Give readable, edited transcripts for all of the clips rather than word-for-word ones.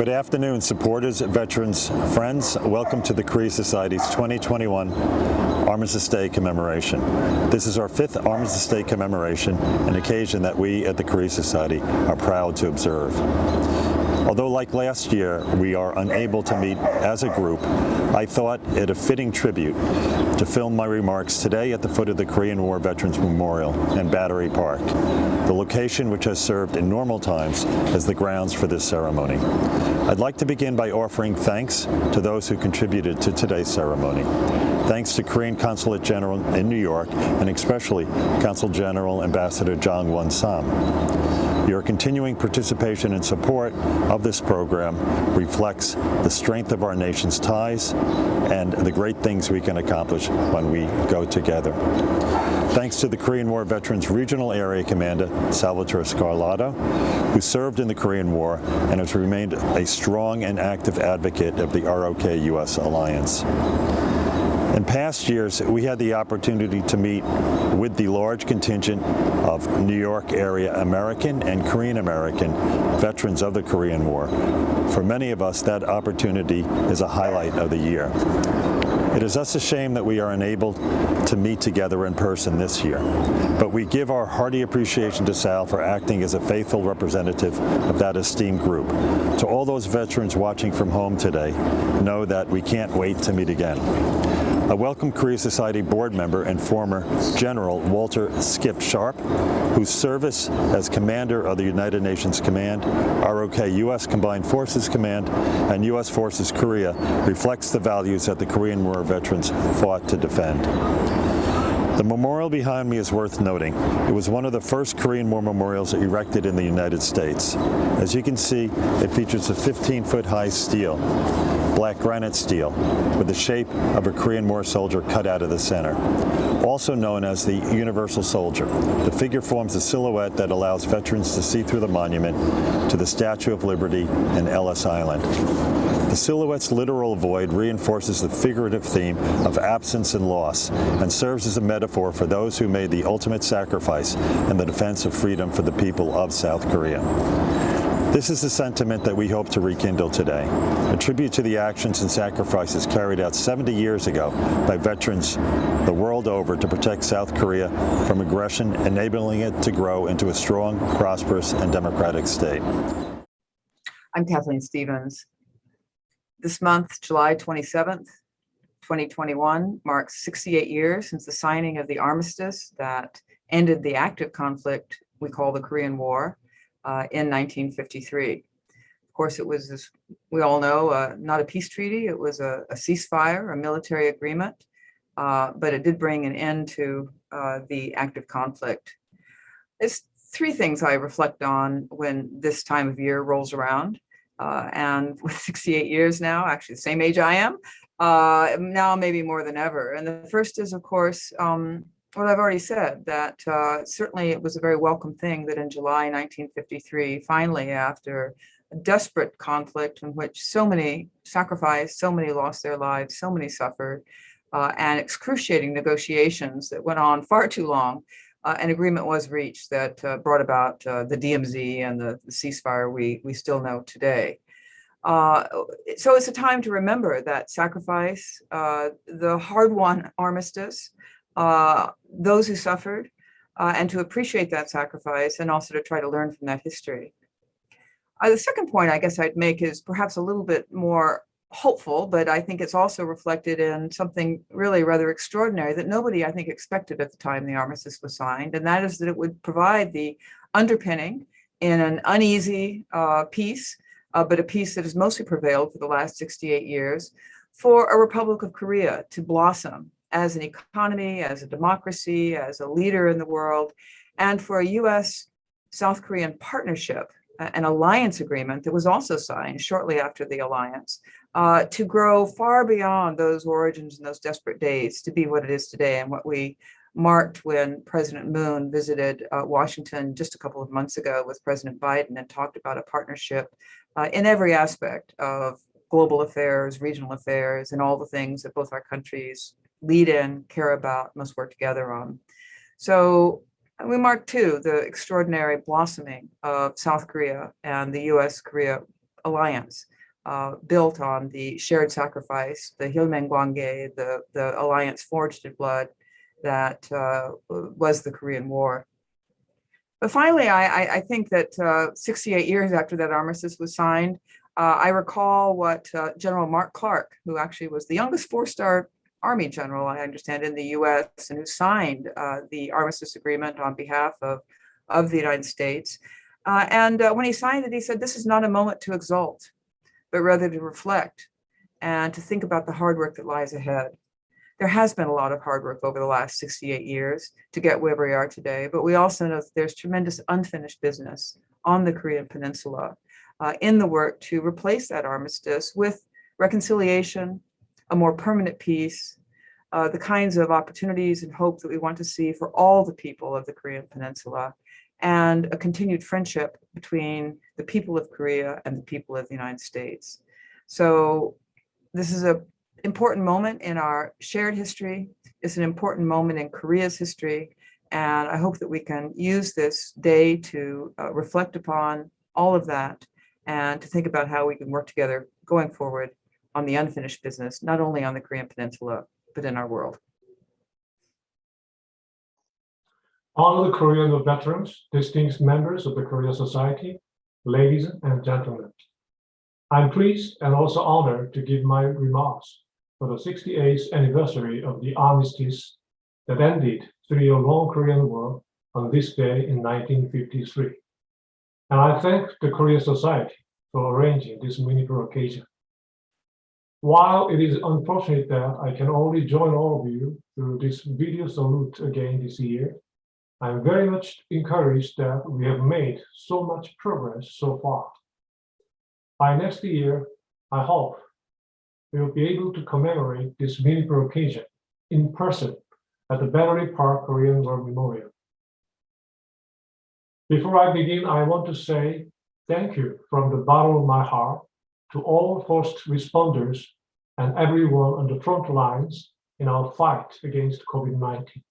Good afternoon, supporters, veterans, friends. Welcome to the Korea Society's 2021 Armistice Day commemoration. This is our 5th Armistice Day commemoration, an occasion that we at the Korea Society are proud to observe. Although, like last year, we are unable to meet as a group, I thought it a fitting tribute to film my remarks today at the foot of the Korean War Veterans Memorial in Battery Park, the location which has served in normal times as the grounds for this ceremony. I'd like to begin by offering thanks to those who contributed to today's ceremony. Thanks to Korean Consulate General in New York, and especially Consul General Ambassador Chang Your continuing participation and support of this program reflects the strength of our nation's ties and the great things we can accomplish when we go together. Thanks to the Korean War Veterans Regional Area Commander, Salvatore Scarlato, who served in the Korean War and has remained a strong and active advocate of the ROK-US alliance. In past years, we had the opportunity to meet with the large contingent of New York area American and Korean American veterans of the Korean War. For many of us, that opportunity is a highlight of the year. It is thus a shame that we are unable to meet together in person this year, but we give our hearty appreciation to Sal for acting as a faithful representative of that esteemed group. To all those veterans watching from home today, know that we can't wait to meet again. I welcome Korea Society board member and former General Walter Skip Sharp, whose service as commander of the United Nations Command, ROK U.S. Combined Forces Command, and U.S. Forces Korea reflects the values that the Korean War veterans fought to defend. The memorial behind me is worth noting. It was one of the first Korean War memorials erected in the United States. As you can see, it features a 15-foot-high stele, black granite stele, with the shape of a Korean War soldier cut out of the center. Also known as the Universal Soldier, the figure forms a silhouette that allows veterans to see through the monument to the Statue of Liberty in Ellis Island. The silhouette's literal void reinforces the figurative theme of absence and loss and serves as a metaphor for those who made the ultimate sacrifice in the defense of freedom for the people of South Korea. This is the sentiment that we hope to rekindle today, a tribute to the actions and sacrifices carried out 70 years ago by veterans the world over to protect South Korea from aggression, enabling it to grow into a strong, prosperous, and democratic state. I'm Kathleen Stephens. This month, July 27th, 2021, marks 68 years since the signing of the armistice that ended the active conflict we call the Korean War in 1953. Of course, it was, as we all know, not a peace treaty. It was a ceasefire, a military agreement, but it did bring an end to the active conflict. There's three things I reflect on when this time of year rolls around. And with 68 years now, actually the same age I am, now maybe more than ever. And the first is, of course, what I've already said, that certainly it was a very welcome thing that in July 1953, finally, after a desperate conflict in which so many sacrificed, so many lost their lives, so many suffered, and excruciating negotiations that went on far too long, an agreement was reached that brought about the DMZ and the ceasefire we still know today. So it's a time to remember that sacrifice, the hard-won armistice, those who suffered, and to appreciate that sacrifice and also to try to learn from that history. The second point I guess I'd make is perhaps a little bit more hopeful, but I think it's also reflected in something really rather extraordinary that nobody, I think, expected at the time the armistice was signed, and that is that it would provide the underpinning in an uneasy peace, but a peace that has mostly prevailed for the last 68 years, for a Republic of Korea to blossom as an economy, as a democracy, as a leader in the world, and for a U.S.-South Korean partnership, an alliance agreement that was also signed shortly after the alliance, to grow far beyond those origins and those desperate days to be what it is today, and what we marked when President Moon visited Washington just a couple of months ago with President Biden and talked about a partnership in every aspect of global affairs, regional affairs, and all the things that both our countries lead in, care about, must work together on. So we mark too the extraordinary blossoming of South Korea and the US-Korea alliance. built on the shared sacrifice, the Hilmengwange, the alliance forged in blood that was the Korean War. But finally, I think that 68 years after that armistice was signed, I recall what General Mark Clark, who actually was the youngest four-star Army general, I understand, in the US, and who signed the armistice agreement on behalf of the United States. And when he signed it, he said, "This is not a moment to exult, but rather to reflect and to think about the hard work that lies ahead." There has been a lot of hard work over the last 68 years to get where we are today, but we also know that there's tremendous unfinished business on the Korean Peninsula in the work to replace that armistice with reconciliation, a more permanent peace, the kinds of opportunities and hope that we want to see for all the people of the Korean Peninsula, and a continued friendship between the people of Korea and the people of the United States. So this is an important moment in our shared history. It's an important moment in Korea's history. And I hope that we can use this day to reflect upon all of that and to think about how we can work together going forward on the unfinished business, not only on the Korean Peninsula, but in our world. All the Korean veterans, distinguished members of the Korea Society, ladies and gentlemen, I'm pleased and also honored to give my remarks for the 68th anniversary of the Armistice that ended 3-year-long Korean War on this day in 1953. And I thank the Korea Society for arranging this meaningful occasion. While it is unfortunate that I can only join all of you through this video salute again this year, I'm very much encouraged that we have made so much progress so far. By next year, I hope we will be able to commemorate this meaningful occasion in person at the Battery Park Korean War Memorial. Before I begin, I want to say thank you from the bottom of my heart to all first responders and everyone on the front lines in our fight against COVID-19.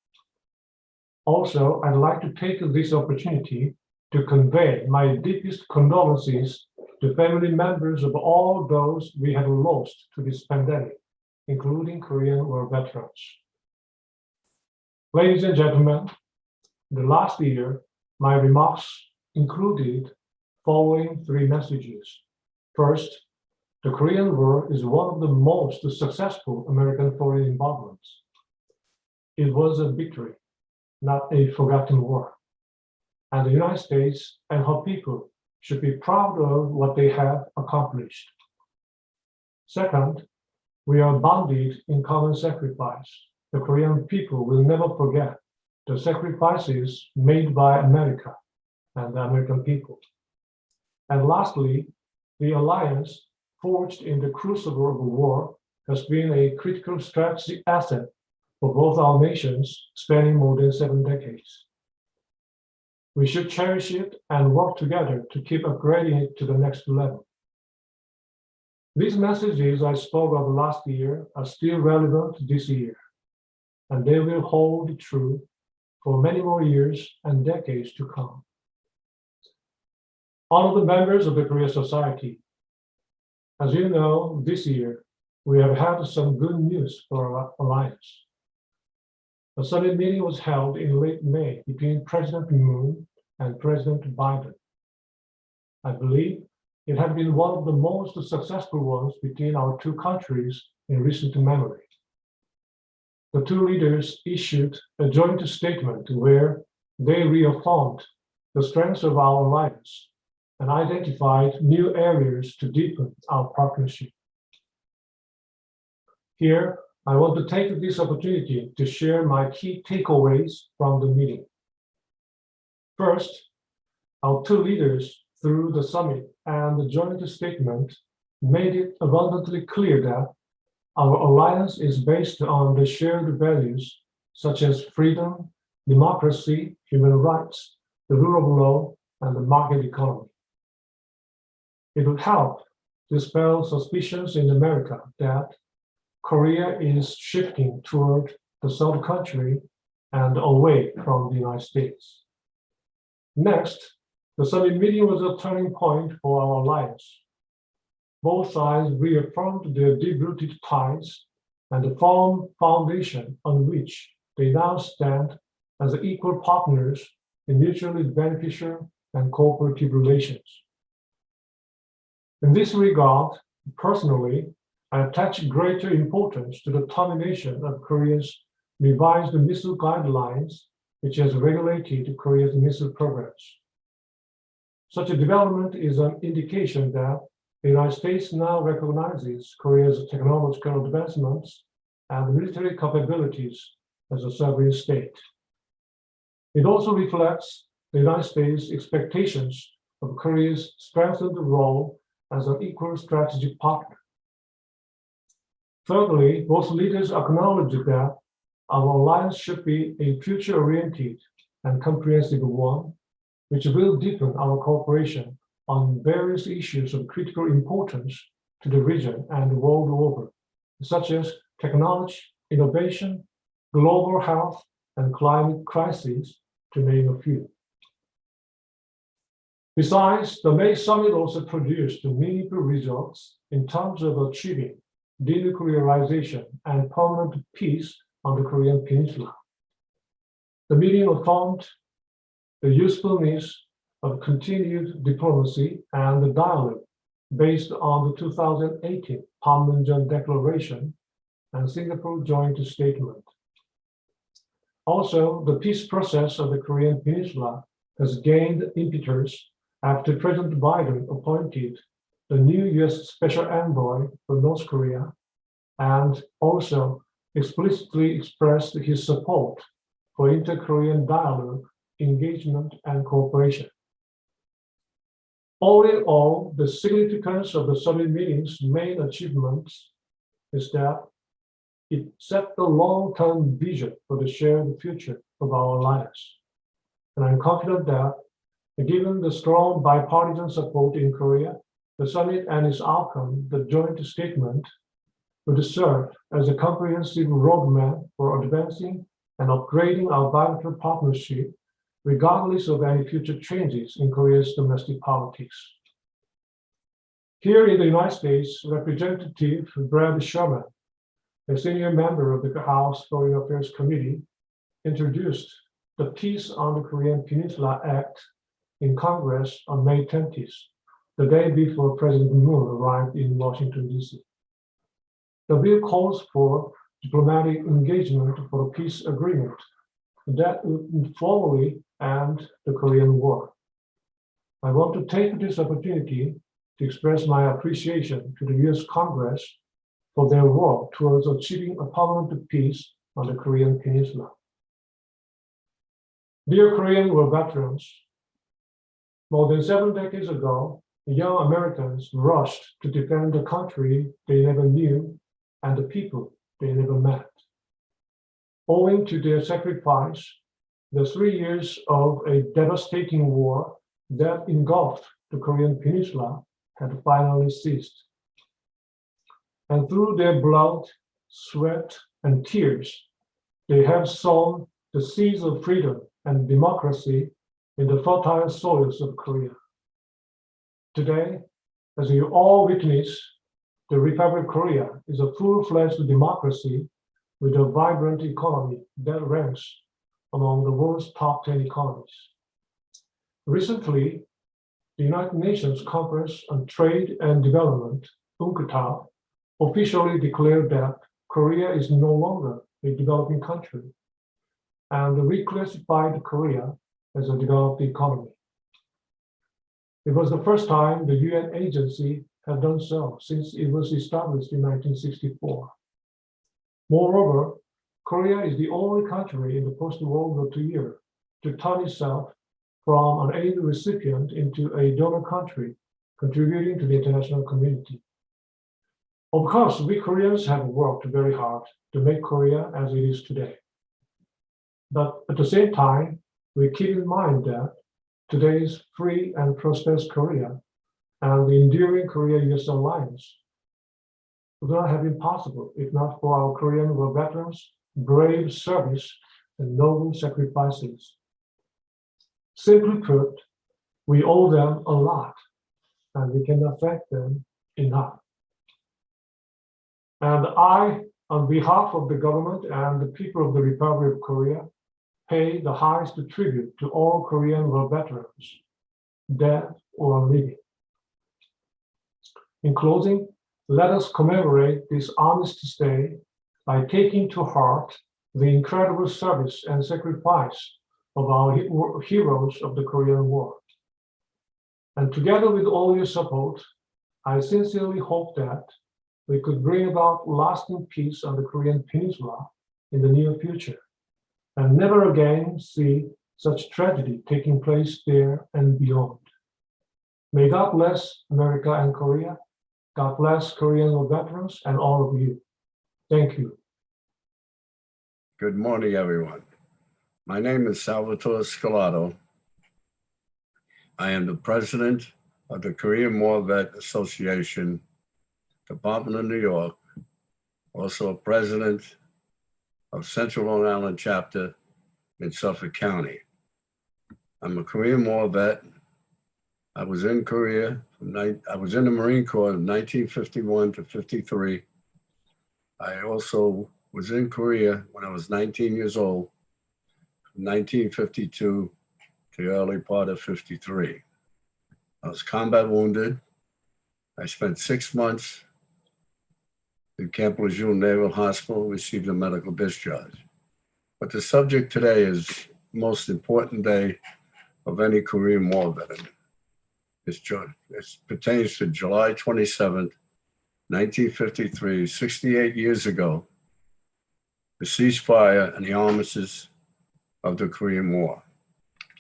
Also, I'd like to take this opportunity to convey my deepest condolences to family members of all those we have lost to this pandemic, including Korean War veterans. Ladies and gentlemen, the last year, my remarks included following three messages. First, the Korean War is one of the most successful American foreign involvements. It was a victory, not a forgotten war. And the United States and her people should be proud of what they have accomplished. Second, we are bonded in common sacrifice. The Korean people will never forget the sacrifices made by America and the American people. And lastly, the alliance forged in the crucible of the war has been a critical strategic asset for both our nations, spanning more than 7 decades. We should cherish it and work together to keep upgrading it to the next level. These messages I spoke of last year are still relevant this year, and they will hold true for many more years and decades to come. All of the members of the Korea Society, as you know, this year, we have had some good news for our alliance. A summit meeting was held in late May between President Moon and President Biden. I believe it had been one of the most successful ones between our two countries in recent memory. The two leaders issued a joint statement where they reaffirmed the strengths of our alliance and identified new areas to deepen our partnership. Here, I want to take this opportunity to share my key takeaways from the meeting. First, our two leaders, through the summit and the joint statement, made it abundantly clear that our alliance is based on the shared values such as freedom, democracy, human rights, the rule of law, and the market economy. It would help dispel suspicions in America that Korea is shifting toward the third country and away from the United States. Next, the summit meeting was a turning point for our alliance. both sides reaffirmed their deep-rooted ties and the firm foundation on which they now stand as equal partners in mutually beneficial and cooperative relations. In this regard, personally, I attach greater importance to the termination of Korea's revised missile guidelines, which has regulated Korea's missile programs. Such a development is an indication that the United States now recognizes Korea's technological advancements and military capabilities as a sovereign state. It also reflects the United States' expectations of Korea's strengthened role as an equal strategic partner. Thirdly, both leaders acknowledge that our alliance should be a future-oriented and comprehensive one, which will deepen our cooperation on various issues of critical importance to the region and the world over, such as technology, innovation, global health, and climate crises, to name a few. Besides, the May summit also produced meaningful results in terms of achieving denuclearization and permanent peace on the Korean Peninsula. The meeting affirmed the usefulness of continued diplomacy and dialogue based on the 2018 Panmunjom Declaration and Singapore Joint Statement. Also, the peace process of the Korean Peninsula has gained impetus after President Biden appointed the new U.S. Special Envoy for North Korea and also explicitly expressed his support for inter-Korean dialogue, engagement, and cooperation. All in all, the significance of the summit meeting's main achievements is that it set the long-term vision for the shared future of our alliance. And I'm confident that, given the strong bipartisan support in Korea, the summit and its outcome, the joint statement, would serve as a comprehensive roadmap for advancing and upgrading our bilateral partnership, regardless of any future changes in Korea's domestic politics. Here in the United States, Representative Brad Sherman, a senior member of the House Foreign Affairs Committee, introduced the Peace on the Korean Peninsula Act in Congress on May 20th, the day before President Moon arrived in Washington, D.C. The bill calls for diplomatic engagement for a peace agreement that would formally end the Korean War. I want to take this opportunity to express my appreciation to the U.S. Congress for their work towards achieving a permanent peace on the Korean Peninsula. Dear Korean War veterans, more than 7 decades ago, young Americans rushed to defend the country they never knew and the people they never met. Owing to their sacrifice, the 3 years of a devastating war that engulfed the Korean Peninsula had finally ceased. And through their blood, sweat, and tears, they have sown the seeds of freedom and democracy in the fertile soils of Korea. Today, as you all witness, the Republic of Korea is a full-fledged democracy with a vibrant economy that ranks among the world's top 10 economies. Recently, the United Nations Conference on Trade and Development, UNCTAD, officially declared that Korea is no longer a developing country and reclassified Korea as a developed economy. It was the first time the UN agency had done so since it was established in 1964. Moreover, Korea is the only country in the post-World War II era to turn itself from an aid recipient into a donor country, contributing to the international community. Of course, we Koreans have worked very hard to make Korea as it is today. But at the same time, we keep in mind that today's free and prosperous Korea and the enduring Korea-US alliance would not have been possible if not for our Korean War veterans' brave service and noble sacrifices. Simply put, we owe them a lot, and we cannot thank them enough. And I, on behalf of the government and the people of the Republic of Korea, pay the highest tribute to all Korean war veterans, dead or living. In closing, let us commemorate this Armistice Day by taking to heart the incredible service and sacrifice of our heroes of the Korean War. And together with all your support, I sincerely hope that we could bring about lasting peace on the Korean Peninsula in the near future, and never again see such tragedy taking place there and beyond. May God bless America and Korea. God bless Korean war veterans and all of you. Thank you. Good morning, everyone. My name is Salvatore Scarlato. I am the president of the Korean War Vet Association, Department of New York, also a president of Central Long Island chapter in Suffolk County. I'm a Korean War vet. I was in Korea, I was in the Marine Corps in 1951 to 53. I also was in Korea when I was 19 years old, from 1952 to the early part of 53. I was combat wounded. I spent 6 months in Camp Lejeune Naval Hospital, received a medical discharge. But the subject today is the most important day of any Korean War veteran. It pertains to July 27th, 1953, 68 years ago, the ceasefire and the armistice of the Korean War.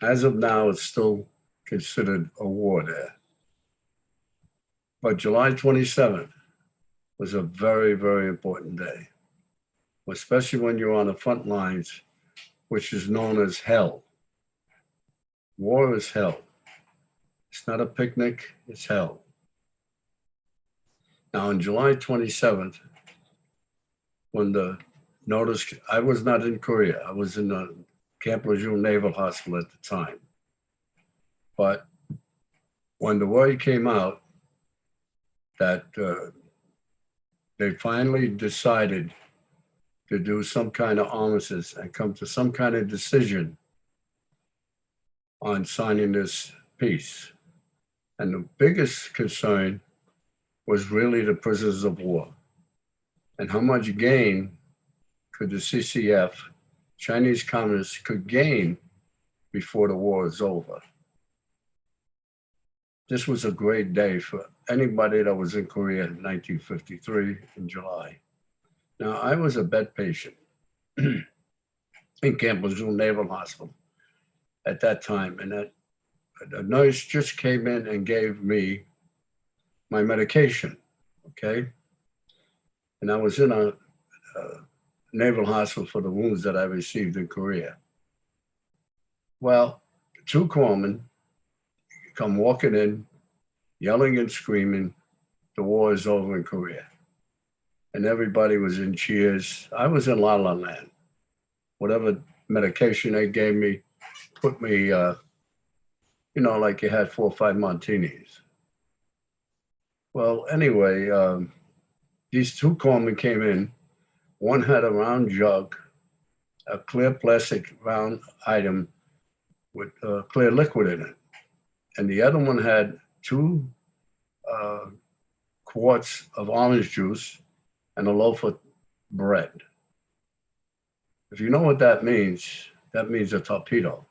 As of now, it's still considered a war there. But July 27th was a very, very important day, especially when you're on the front lines, which is known as hell. War is hell. It's not a picnic, it's hell. Now, on July 27th, when the notice, I was not in Korea. I was in the Camp Lejeune Naval Hospital at the time. But when the word came out that they finally decided to do some kind of armistice and come to some kind of decision on signing this peace. And the biggest concern was really the prisoners of war and how much gain could the CCF, Chinese communists, could gain before the war is over. This was a great day for anybody that was in Korea in 1953 in July. Now, I was a bed patient in Camp Lejeune Naval Hospital at that time, and that a nurse just came in and gave me my medication, okay? And I was in a naval hospital for the wounds that I received in Korea. Well, two corpsmen come walking in, yelling and screaming, the war is over in Korea. And everybody was in cheers. I was in La La Land. Whatever medication they gave me, put me, like you had 4 or 5 martinis. Well, anyway, these two corpsmen came in. One had a round jug, a clear plastic round item with clear liquid in it. And the other one had 2 quarts of orange juice and a loaf of bread. If you know what that means a torpedo.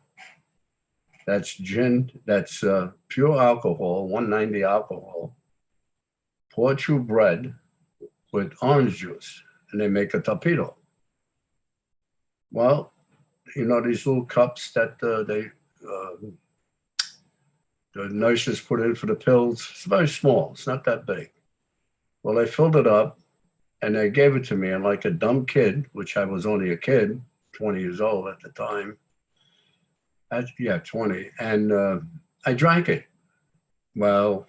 That's gin, that's pure alcohol, 190 alcohol, poured through bread with orange juice, and they make a torpedo. Well, these little cups that the nurses put in for the pills, it's very small, it's not that big. Well, they filled it up and they gave it to me, and like a dumb kid, which I was only a kid, 20 years old at the time, 20. And I drank it. Well,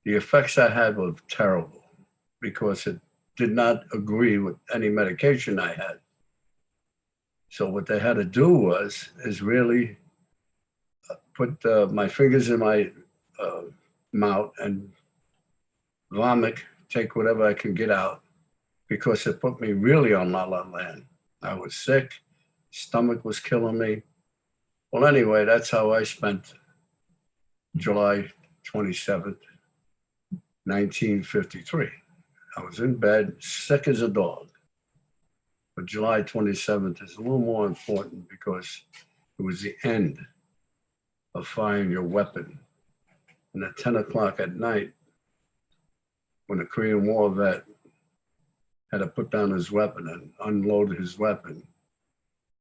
the effects I had were terrible because it did not agree with any medication I had. So what they had to do is really put my fingers in my mouth and vomit, take whatever I can get out, because it put me really on La La Land. I was sick, stomach was killing me. Well, anyway, that's how I spent July 27th, 1953. I was in bed, sick as a dog. But July 27th is a little more important because it was the end of firing your weapon. And at 10 o'clock at night, when a Korean War vet had to put down his weapon and unload his weapon,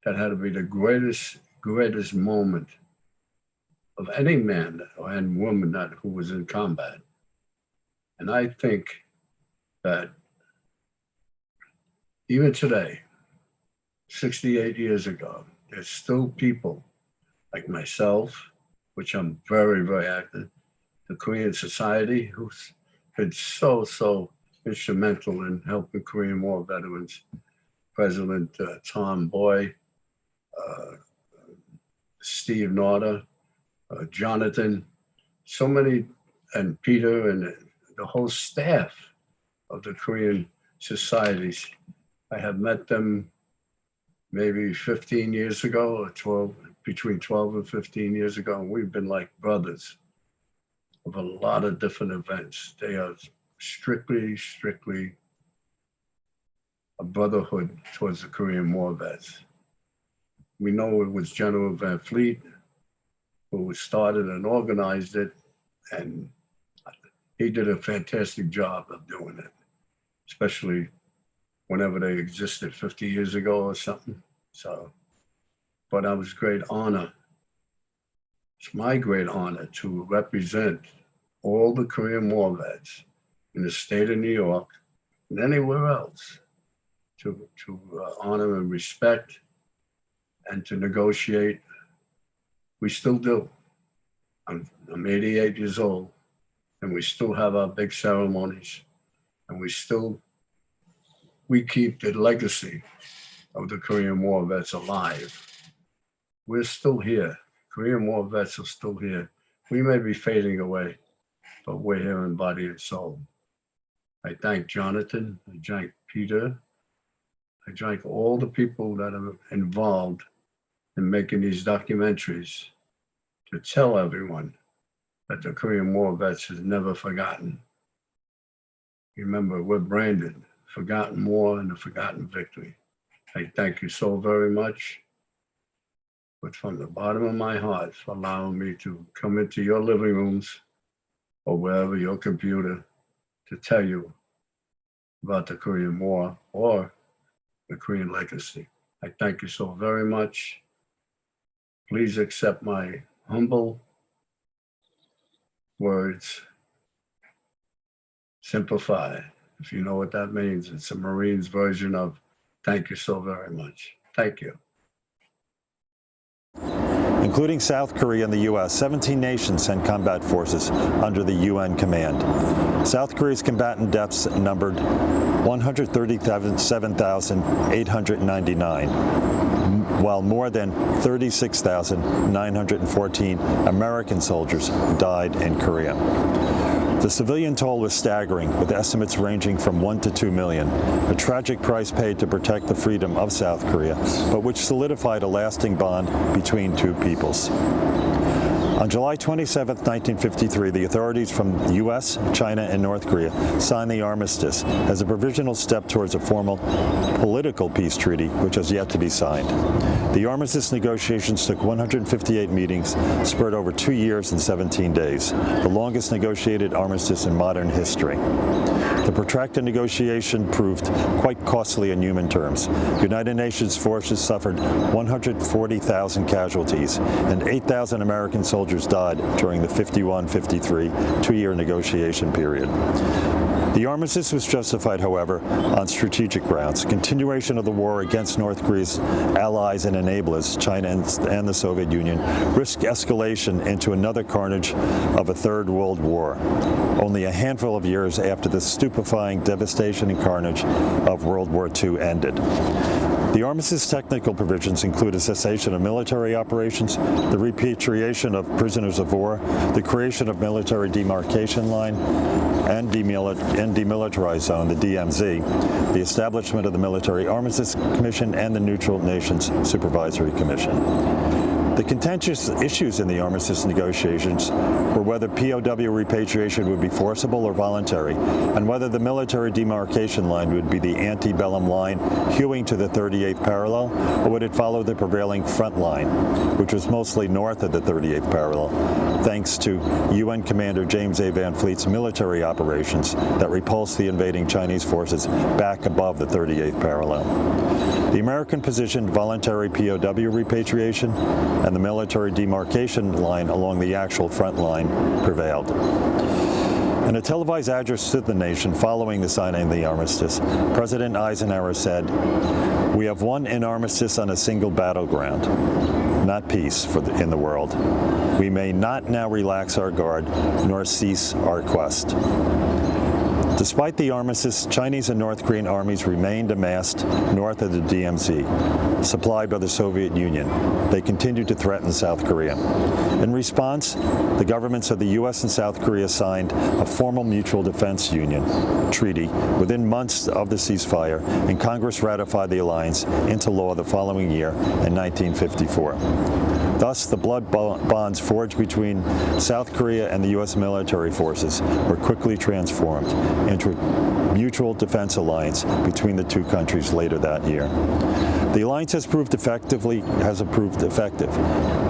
that had to be the greatest moment of any man and woman who was in combat. And I think that even today, 68 years ago, there's still people like myself, which I'm very, very active, the Korean Society, who's been so instrumental in helping Korean War veterans, President Tom Byrne, Steve Norder, Jonathan, so many, and Peter, and the whole staff of the Korean societies. I have met them maybe 15 years ago, or 12, between 12 and 15 years ago, and we've been like brothers of a lot of different events. They are strictly a brotherhood towards the Korean War vets. We know it was General Van Fleet who started and organized it, and he did a fantastic job of doing it, especially whenever they existed 50 years ago or something. So, but I was great honor. It's my great honor to represent all the Korean War vets in the state of New York and anywhere else to honor and respect and to negotiate. We still do. I'm 88 years old, and we still have our big ceremonies, and we keep the legacy of the Korean War vets alive. We're still here. Korean War vets are still here. We may be fading away, but we're here in body and soul. I thank Jonathan, I thank Peter, I thank all the people that are involved in making these documentaries to tell everyone that the Korean War vets is never forgotten. Remember, we're branded Forgotten War and a Forgotten Victory. I thank you so very much, but from the bottom of my heart, for allowing me to come into your living rooms or wherever, your computer, to tell you about the Korean War or the Korean legacy. I thank you so very much. Please accept my humble words. Simplify. If you know what that means, it's a Marine's version of thank you so very much. Thank you. Including South Korea and the U.S., 17 nations sent combat forces under the UN command. South Korea's combatant deaths numbered 137,899, while more than 36,914 American soldiers died in Korea. The civilian toll was staggering, with estimates ranging from 1 to 2 million, a tragic price paid to protect the freedom of South Korea, but which solidified a lasting bond between two peoples. On July 27, 1953, the authorities from the U.S., China, and North Korea signed the Armistice as a provisional step towards a formal political peace treaty, which has yet to be signed. The Armistice negotiations took 158 meetings, spread over 2 years and 17 days, the longest negotiated armistice in modern history. The protracted negotiation proved quite costly in human terms. United Nations forces suffered 140,000 casualties, and 8,000 American soldiers died during the 51-53 two-year negotiation period. The armistice was justified, however, on strategic grounds. Continuation of the war against North Korea's allies and enablers, China and the Soviet Union, risked escalation into another carnage of a Third World War, only a handful of years after the stupefying devastation and carnage of World War II ended. The armistice technical provisions include a cessation of military operations, the repatriation of prisoners of war, the creation of military demarcation line and demilitarized zone, the DMZ, the establishment of the Military Armistice Commission, and the Neutral Nations Supervisory Commission. The contentious issues in the armistice negotiations were whether POW repatriation would be forcible or voluntary, and whether the military demarcation line would be the antebellum line hewing to the 38th parallel, or would it follow the prevailing front line, which was mostly north of the 38th parallel, thanks to UN Commander James A. Van Fleet's military operations that repulsed the invading Chinese forces back above the 38th parallel. The American position, voluntary POW repatriation, and the military demarcation line along the actual front line prevailed. In a televised address to the nation following the signing of the armistice, President Eisenhower said, "We have won an armistice on a single battleground, not peace in the world. We may not now relax our guard nor cease our quest." Despite the armistice, Chinese and North Korean armies remained amassed north of the DMZ, supplied by the Soviet Union. They continued to threaten South Korea. In response, the governments of the U.S. and South Korea signed a formal mutual defense union treaty within months of the ceasefire, and Congress ratified the alliance into law the following year in 1954. Thus, the blood bonds forged between South Korea and the U.S. military forces were quickly transformed into a mutual defense alliance between the two countries later that year. The alliance has proved effective,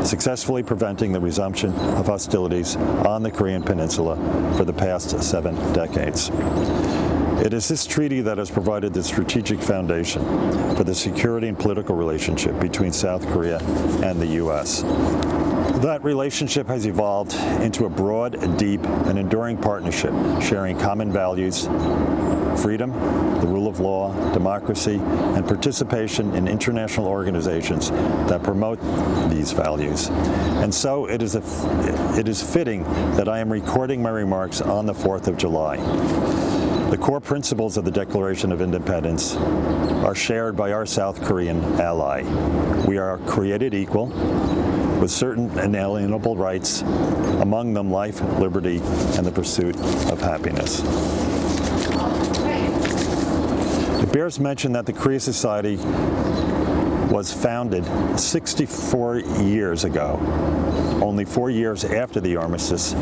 successfully preventing the resumption of hostilities on the Korean Peninsula for the past 7 decades. It is this treaty that has provided the strategic foundation for the security and political relationship between South Korea and the U.S. That relationship has evolved into a broad, deep, and enduring partnership sharing common values, freedom, the rule of law, democracy, and participation in international organizations that promote these values. And so it is fitting that I am recording my remarks on the 4th of July. The core principles of the Declaration of Independence are shared by our South Korean ally. We are created equal with certain inalienable rights, among them life, liberty, and the pursuit of happiness. It bears mention that the Korea Society was founded 64 years ago, only 4 years after the armistice,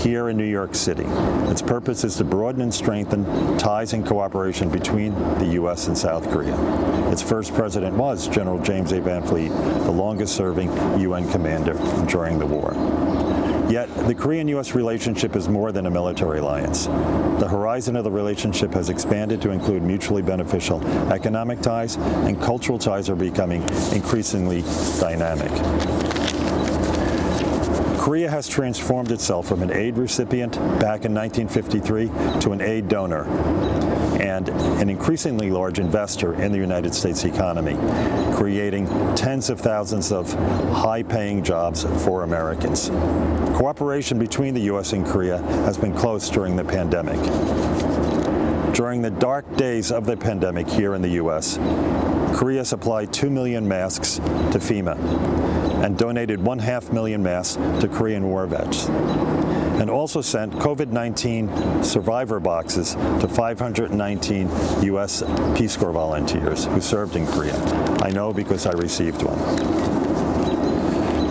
here in New York City. Its purpose is to broaden and strengthen ties and cooperation between the U.S. and South Korea. Its first president was General James A. Van Fleet, the longest-serving UN commander during the war. Yet, the Korean-U.S. relationship is more than a military alliance. The horizon of the relationship has expanded to include mutually beneficial economic ties, and cultural ties are becoming increasingly dynamic. Korea has transformed itself from an aid recipient back in 1953 to an aid donor and an increasingly large investor in the United States economy, creating tens of thousands of high-paying jobs for Americans. Cooperation between the U.S. and Korea has been close during the pandemic. During the dark days of the pandemic here in the U.S., Korea supplied 2 million masks to FEMA and donated 500,000 masks to Korean war vets, and also sent COVID-19 survivor boxes to 519 U.S. Peace Corps volunteers who served in Korea. I know because I received one.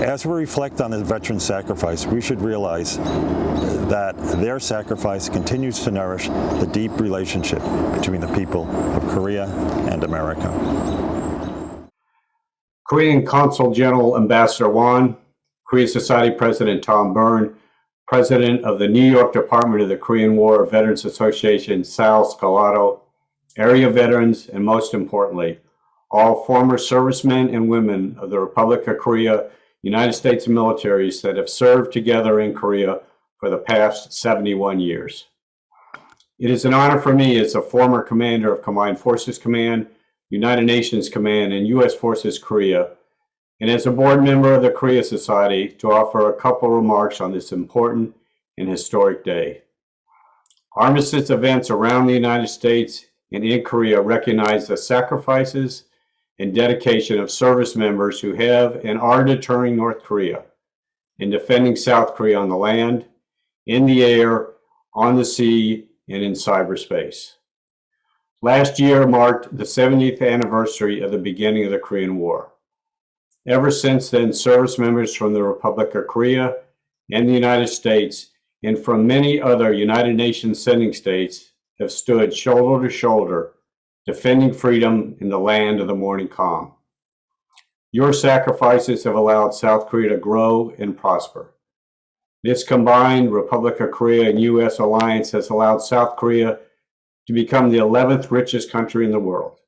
As we reflect on the veteran sacrifice, we should realize that their sacrifice continues to nourish the deep relationship between the people of Korea and America. Korean Consul General Ambassador Won, Korea Society President Tom Byrne, President of the New York Department of the Korean War Veterans Association, Sal Scarlato, area veterans, and most importantly, all former servicemen and women of the Republic of Korea, United States militaries that have served together in Korea for the past 71 years. It is an honor for me as a former commander of Combined Forces Command, United Nations Command, and U.S. Forces Korea, and as a board member of the Korea Society to offer a couple remarks on this important and historic day. Armistice events around the United States and in Korea recognize the sacrifices and dedication of service members who have and are deterring North Korea and defending South Korea on the land, in the air, on the sea, and in cyberspace. Last year marked the 70th anniversary of the beginning of the Korean War. Ever since then, service members from the Republic of Korea and the United States and from many other United Nations sending states have stood shoulder to shoulder, defending freedom in the land of the morning calm. Your sacrifices have allowed South Korea to grow and prosper. This combined Republic of Korea and U.S. alliance has allowed South Korea to become the 11th richest country in the world,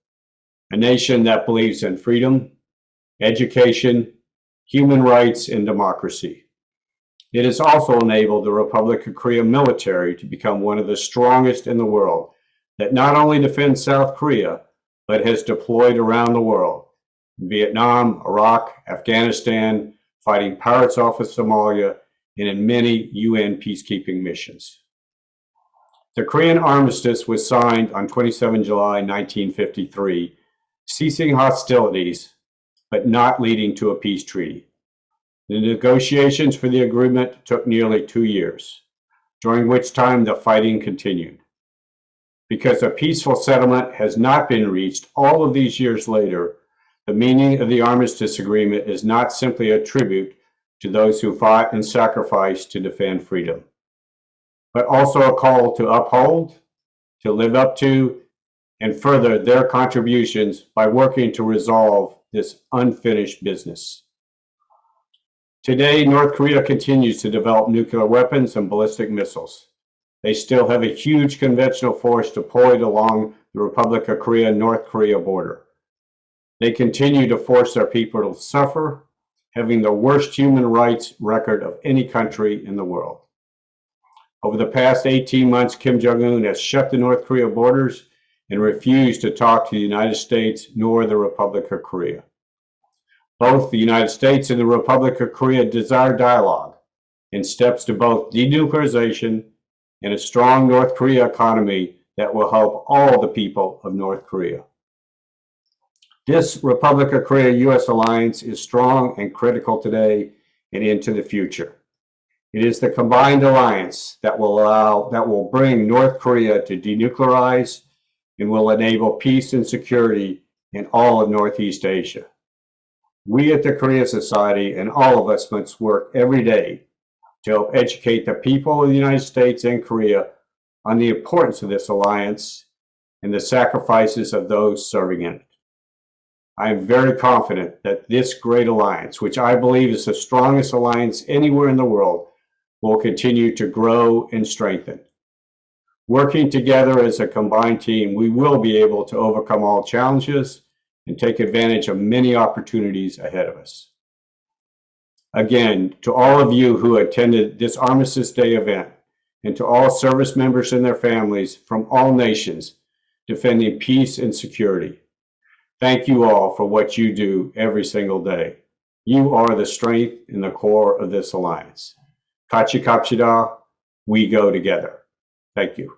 a nation that believes in freedom, education, human rights, and democracy. It has also enabled the Republic of Korea military to become one of the strongest in the world that not only defends South Korea, but has deployed around the world, in Vietnam, Iraq, Afghanistan, fighting pirates off of Somalia, and in many UN peacekeeping missions. The Korean Armistice was signed on 27 July 1953, ceasing hostilities, but not leading to a peace treaty. The negotiations for the agreement took nearly 2 years, during which time the fighting continued. Because a peaceful settlement has not been reached all of these years later, the meaning of the Armistice Agreement is not simply a tribute to those who fought and sacrificed to defend freedom, but also a call to uphold, to live up to, and further their contributions by working to resolve this unfinished business. Today, North Korea continues to develop nuclear weapons and ballistic missiles. They still have a huge conventional force deployed along the Republic of Korea and North Korea border. They continue to force their people to suffer, having the worst human rights record of any country in the world. Over the past 18 months, Kim Jong-un has shut the North Korea borders and refused to talk to the United States nor the Republic of Korea. Both the United States and the Republic of Korea desire dialogue and steps to both denuclearization and a strong North Korea economy that will help all the people of North Korea. This Republic of Korea-U.S. alliance is strong and critical today and into the future. It is the combined alliance that will bring North Korea to denuclearize and will enable peace and security in all of Northeast Asia. We at the Korea Society and all of us must work every day to help educate the people of the United States and Korea on the importance of this alliance and the sacrifices of those serving in it. I am very confident that this great alliance, which I believe is the strongest alliance anywhere in the world, will continue to grow and strengthen. Working together as a combined team, we will be able to overcome all challenges and take advantage of many opportunities ahead of us. Again, to all of you who attended this Armistice Day event, and to all service members and their families from all nations defending peace and security, thank you all for what you do every single day. You are the strength and the core of this alliance. Kachi Kapshida, we go together. Thank you.